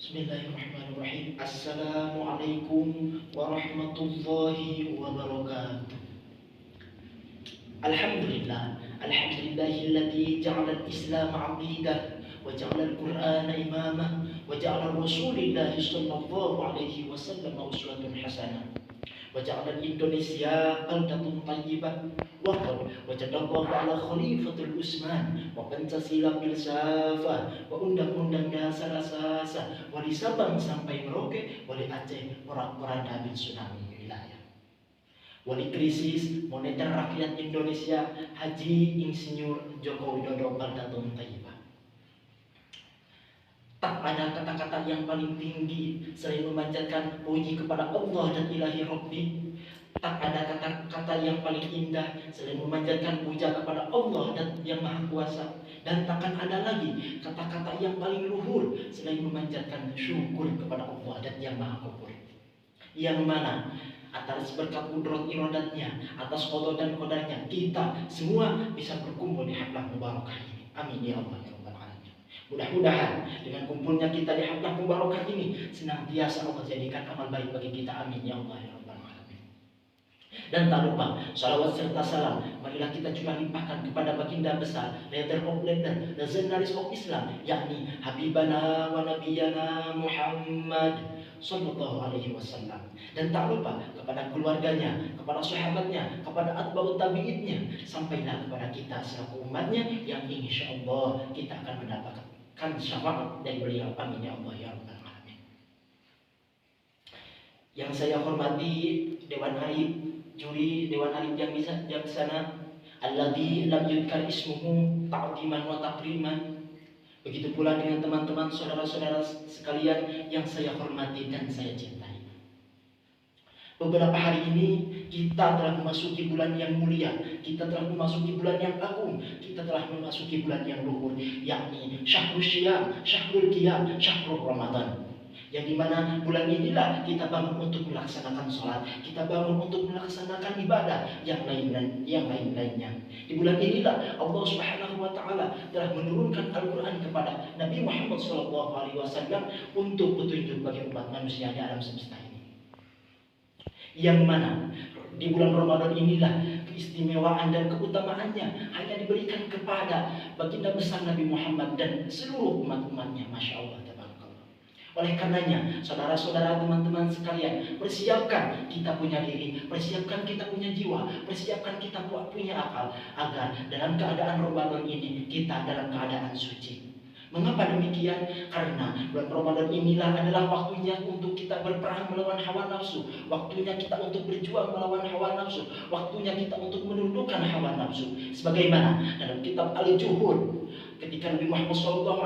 Bismillahirrahmanirrahim. Assalamualaikum warahmatullahi wabarakatuh. Alhamdulillah. Alhamdulillahilladzi ja'ala al-Islam 'aqidah wa ja'ala al-Qur'ana imamah wa ja'ala Rasulillah sallallahu alaihi wasallam uswatun hasanah. Waja'ala Indonesia baldatun thayyibah wa qad wajadallahu ala khalifatul Utsman wa Pancasila filsafah wa undang-undang dasar asasa wa di Sabang sampai Merauke wa di Aceh porak-poranda bin tsunami wilayah wa di krisis moneter rakyat Indonesia Haji Insinyur Joko Widodo baldatun thayyibah. Tak ada kata-kata yang paling tinggi selain memanjatkan puji kepada Allah dan ilahi Rabbi. Tak ada kata-kata yang paling indah selain memanjatkan puja kepada Allah dan yang Maha Kuasa. Dan takkan ada lagi kata-kata yang paling luhur selain memanjatkan syukur kepada Allah dan yang Maha Kufur. Yang mana atas berkat kudrat iradatnya, atas qada dan qadarnya, kita semua bisa berkumpul di haflah mubarakah ini. Amin ya Allah. Mudah-mudahan dengan kumpulnya kita di haflah mubarakah ini senantiasa Allah jadikan amal baik bagi kita. Amin ya Allah ya Rabbal Alamin. Dan tak lupa salawat serta salam marilah kita juga limpahkan kepada baginda besar, leader of leader, the journalist of Islam, yakni Habibana wa Nabiyana Muhammad sallallahu alaihi wasallam. Dan tak lupa kepada keluarganya, kepada sahabatnya, kepada atba'ut tabi'innya, sampailah kepada kita selaku umatnya yang insyaallah kita akan mendapatkan syafaat dari beliau. Amin ya Allah ya Rabbal Alamin. Yang saya hormati Dewan Arif, juri Dewan Arif yang bijaksana, alladzi lam yudkar ismuhu ta'ziman wa takriman. Begitu pula dengan teman-teman saudara-saudara sekalian yang saya hormati dan saya cintai. Beberapa hari ini kita telah memasuki bulan yang mulia, kita telah memasuki bulan yang agung, kita telah memasuki bulan yang luhur, yakni Syahrul Syiyam, Syahrul Qiyam, Syahrul Ramadan. Yang dimana bulan inilah kita bangun untuk melaksanakan sholat, kita bangun untuk melaksanakan ibadah yang lain-lainnya. Di bulan inilah Allah Subhanahu wa Ta'ala telah menurunkan Al-Quran kepada Nabi Muhammad SAW untuk petunjuk bagi umat manusia di alam semesta ini. Yang mana di bulan Ramadan inilah keistimewaan dan keutamaannya hanya diberikan kepada baginda besar Nabi Muhammad dan seluruh umat-umatnya. Masya Allah. Oleh karenanya, saudara-saudara, teman-teman sekalian, persiapkan kita punya diri, persiapkan kita punya jiwa, persiapkan kita punya akal, agar dalam keadaan Ramadan ini kita dalam keadaan suci. Mengapa demikian? Karena bulan Ramadan inilah adalah waktunya untuk kita berperang melawan hawa nafsu, waktunya kita untuk berjuang melawan hawa nafsu, waktunya kita untuk menundukkan hawa nafsu. Sebagaimana dalam kitab Al-Juhud, ketika Nabi Muhammad SAW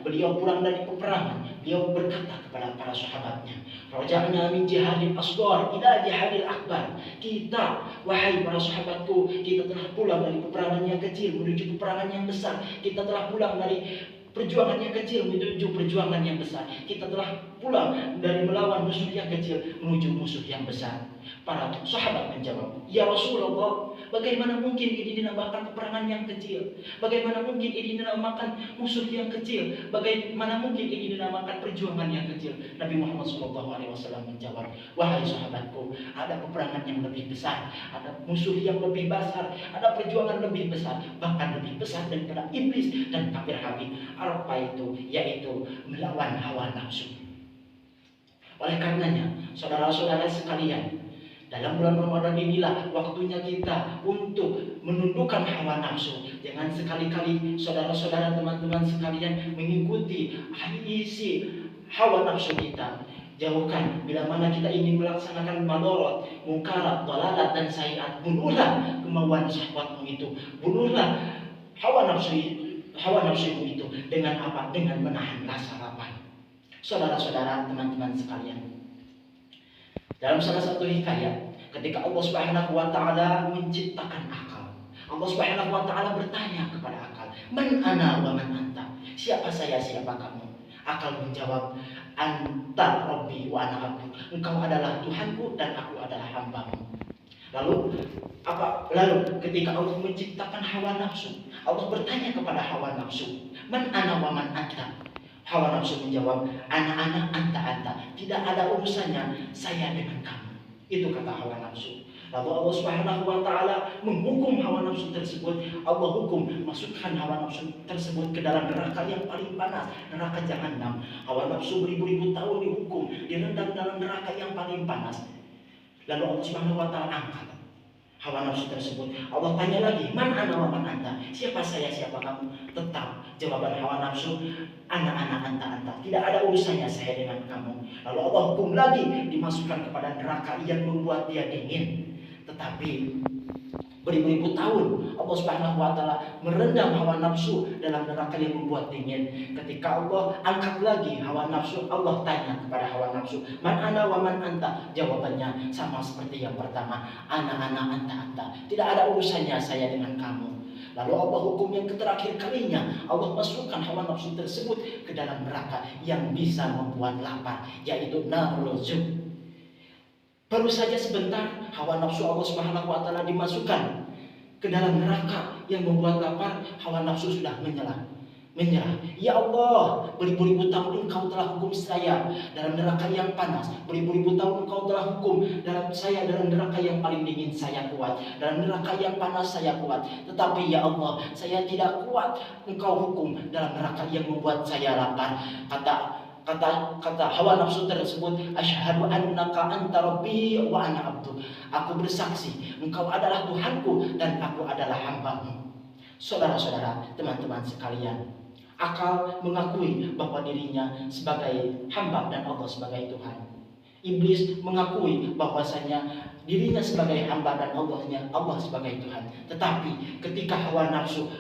beliau pulang dari peperangan, beliau berkata kepada para sahabatnya, "Raja'na min jihadil asghar ila jihadil akbar." Kita, wahai para sahabatku, kita telah pulang dari peperangan yang kecil menuju peperangan yang besar. Kita telah pulang dari perjuangan yang kecil menuju perjuangan yang besar. Kita telah pulang dari melawan musuh yang kecil menuju musuh yang besar. Para sahabat menjawab, "Ya Rasulullah, bagaimana mungkin ini dinamakan peperangan yang kecil? Bagaimana mungkin ini dinamakan musuh yang kecil? Bagaimana mungkin ini dinamakan perjuangan yang kecil?" Nabi Muhammad SAW menjawab, "Wahai sahabatku, ada peperangan yang lebih besar, ada musuh yang lebih besar, ada perjuangan lebih besar, bahkan lebih besar daripada iblis dan kafir Habib." Apa itu? Yaitu melawan hawa nafsu. Oleh karenanya, saudara-saudara sekalian, dalam bulan Ramadan inilah waktunya kita untuk menundukkan hawa nafsu. Jangan sekali-kali saudara-saudara, teman-teman sekalian mengikuti isi hawa nafsu kita. Jauhkan bila mana kita ingin melaksanakan madorot, mukarat, dalalat dan sayiat. Bunuhlah kemauan syahwatmu itu. Bunuhlah hawa nafsu itu dengan apa? Dengan menahan rasa lapar. Saudara-saudara, teman-teman sekalian, dalam salah satu hikayat, ketika Allah Subhanahu wa Ta'ala menciptakan akal, Allah Subhanahu wa Ta'ala bertanya kepada akal, "Man ana wa man anta?" Siapa saya, siapa kamu? Akal menjawab, "Anta Rabbi wa ana abduk." Engkau adalah Tuhanku dan aku adalah hambamu. Lalu ketika Allah menciptakan hawa nafsu, Allah bertanya kepada hawa nafsu, "Man ana wa man anta?" Hawa nafsu menjawab, anak-anak anta, tidak ada urusannya saya dengan kamu. Itu kata hawa nafsu. Lalu Allah Subhanahu wa taala menghukum hawa nafsu tersebut. Allah hukum, masukkan hawa nafsu tersebut ke dalam neraka yang paling panas, neraka jahanam. Hawa nafsu beribu-ribu tahun dihukum, direndam dalam neraka yang paling panas. Lalu Allah Subhanahu wa taala angkat hawa nafsu tersebut. Allah tanya lagi, man ana wa man anta? Siapa saya, siapa kamu? Tetap jawaban hawa nafsu, anak-anak anta. Tidak ada urusannya saya dengan kamu. Lalu Allah hukum lagi, dimasukkan kepada neraka yang membuat dia dingin. Tetapi beribu-ribu tahun Allah Subhanahu wa taala merendam hawa nafsu dalam neraka yang membuat dingin. Ketika Allah angkat lagi hawa nafsu, Allah tanya kepada hawa nafsu, man ana wa man anta? Jawabannya sama seperti yang pertama, anak-anak anta. Tidak ada urusannya saya dengan kamu. Lalu Allah hukum yang terakhir kalinya, Allah masukkan hawa nafsu tersebut ke dalam neraka yang bisa membuat lapar, yaitu narul zub. Baru saja sebentar hawa nafsu Allah Subhanahu wa taala dimasukkan ke dalam neraka yang membuat lapar, hawa nafsu sudah menyerah. Ya Allah, beribu-ribu tahun Engkau telah hukum saya dalam neraka yang panas. Beribu-ribu tahun Engkau telah hukum saya dalam neraka yang paling dingin, saya kuat. Dalam neraka yang panas saya kuat. Tetapi ya Allah, saya tidak kuat. Engkau hukum dalam neraka yang membuat saya lapar. Kata hawa nafsu tersebut, asyhadu annaka anta rabbi wa ana abdu. Aku bersaksi engkau adalah Tuhanku dan aku adalah hambamu. Saudara-saudara, teman-teman sekalian, akal mengakui bahwa dirinya sebagai hamba dan Allah sebagai Tuhan. Iblis mengakui bahwasanya dirinya sebagai hamba dan Allah sebagai Tuhan. Tetapi ketika hawa nafsu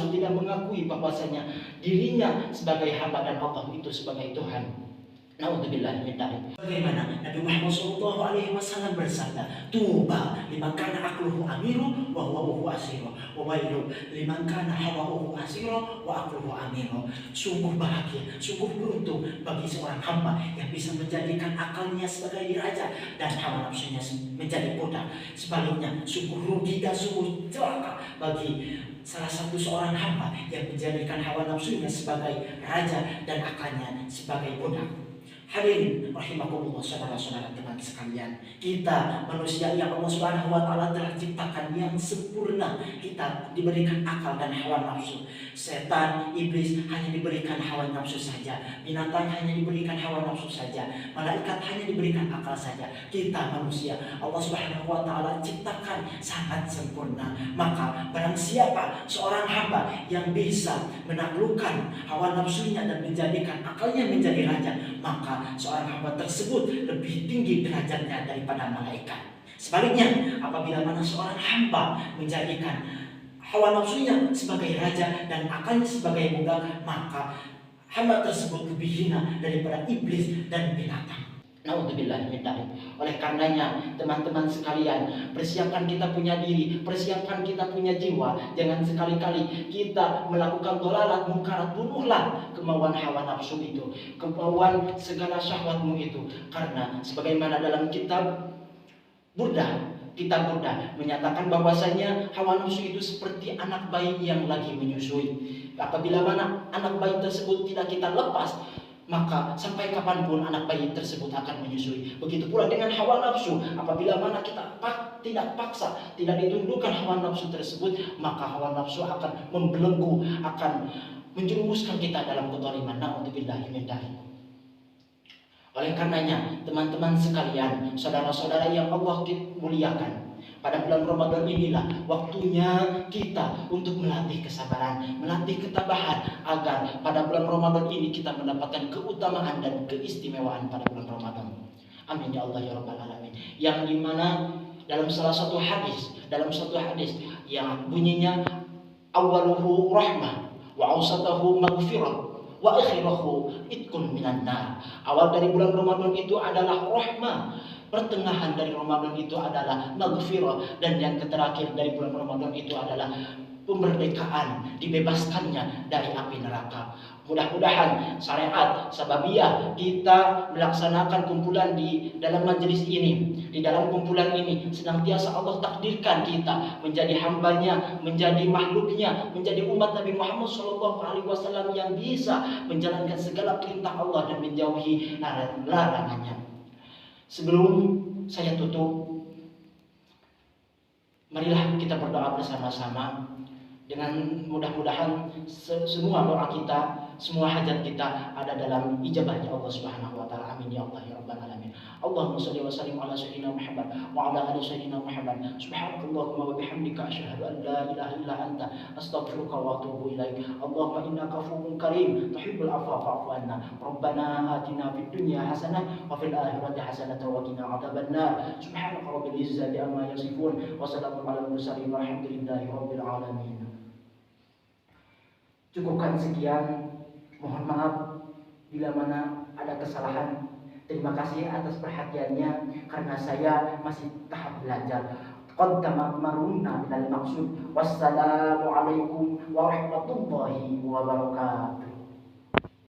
tidak mengakui bahwasanya dirinya sebagai hamba dan Allah itu sebagai Tuhan. Naudzubillah min dzalik. Bagaimana Nabi Muhammad SAW bersabda, "Tuba liman kana aqluhu amiru wa huwa asiru, wa wailu liman kana hawa'uhu asiru wa aqluhu amiru." Sungguh bahagia, sungguh beruntung bagi seorang hamba yang bisa menjadikan akalnya sebagai raja dan hawa nafsunya menjadi budak. Sebaliknya, sungguh rugi dan sungguh celaka bagi salah satu seorang hamba yang menjadikan hawa nafsunya sebagai raja dan akalnya sebagai budak. Hadirin rahimakumullah, saudara-saudara teman sekalian, kita manusia yang Allah Subhanahu wa taala telah ciptakan yang sempurna, kita diberikan akal dan hawa nafsu. Setan, iblis hanya diberikan hawa nafsu saja, binatang hanya diberikan hawa nafsu saja, malaikat hanya diberikan akal saja. Kita manusia Allah Subhanahu wa taala ciptakan sangat sempurna. Maka barang siapa seorang hamba yang bisa menaklukkan hawa nafsunya dan menjadikan akalnya menjadi raja, maka seorang hamba tersebut lebih tinggi derajatnya daripada malaikat. Sebaliknya, apabila mana seorang hamba menjadikan hawa nafsunya sebagai raja dan akalnya sebagai budak, maka hamba tersebut lebih hina daripada iblis dan binatang. Naudzubillah min dzalik. Oleh karenanya, teman-teman sekalian, persiapkan kita punya diri, persiapkan kita punya jiwa. Jangan sekali-kali kita melakukan dolalat, mungkarat, bunuhlah kemauan hawa nafsu itu, kemauan segala syahwatmu itu. Karena sebagaimana dalam kitab Burdah menyatakan bahwasanya hawa nafsu itu seperti anak bayi yang lagi menyusui. Apabila mana anak bayi tersebut tidak kita lepas, maka sampai kapanpun anak bayi tersebut akan menyusui. Begitu pula dengan hawa nafsu, apabila mana kita tidak paksa, tidak ditundukkan hawa nafsu tersebut, maka hawa nafsu akan membelenggu, akan menjerumuskan kita dalam kezaliman. Naudzubillah min dzalik. Oleh karenanya, teman-teman sekalian, saudara-saudara yang Allah muliakan, pada bulan Ramadan inilah waktunya kita untuk melatih kesabaran, melatih ketabahan, agar pada bulan Ramadan ini kita mendapatkan keutamaan dan keistimewaan pada bulan Ramadan. Amin ya Allah ya Rabbal Alamin. Yang dimana dalam satu hadis yang bunyinya, awaluhu rahmah wa awsatahu maghfirah wa akhirahu itkun minan nar. Awal dari bulan Ramadan itu adalah rahmah, pertengahan dari Ramadan itu adalah maghfirah, dan yang terakhir dari bulan Ramadan itu adalah pemberdekaan, dibebaskannya dari api neraka. Mudah-mudahan syariat sababiyah kita melaksanakan kumpulan di dalam majelis ini, di dalam kumpulan ini senantiasa Allah takdirkan kita menjadi hambanya, menjadi makhluknya, menjadi umat Nabi Muhammad SAW yang bisa menjalankan segala perintah Allah dan menjauhi larangannya. Sebelum saya tutup, marilah kita berdoa bersama-sama dengan mudah-mudahan semua doa kita, semua hajat kita ada dalam ijabahnya Allah Subhanahu wa taala. Amin ya Allah ya rabbal alamin. Allahumma shalli wa sallim ala sayyidina Muhammad wa ala ali sayyidina Muhammad. Subhanakallahumma wa bihamdika asyhadu an la ilaha illa anta astaghfiruka wa atubu ilaik. Allahumma innaka afuwwun karim tuhibbul afwa fa'fu anna. Rabbana atina fid dunya hasanah wa fil akhirati hasanah wa qina adzabannar. Subhanaka rabbil izzati amma yasifun wa salamun alal mursalin walhamdulillahi rabbil alamin. Cukupkan sekian, mohon maaf bila mana ada kesalahan. Terima kasih atas perhatiannya karena saya masih tahap belajar. Qad tamarruna minal maqsud. Wassalamualaikum warahmatullahi wabarakatuh.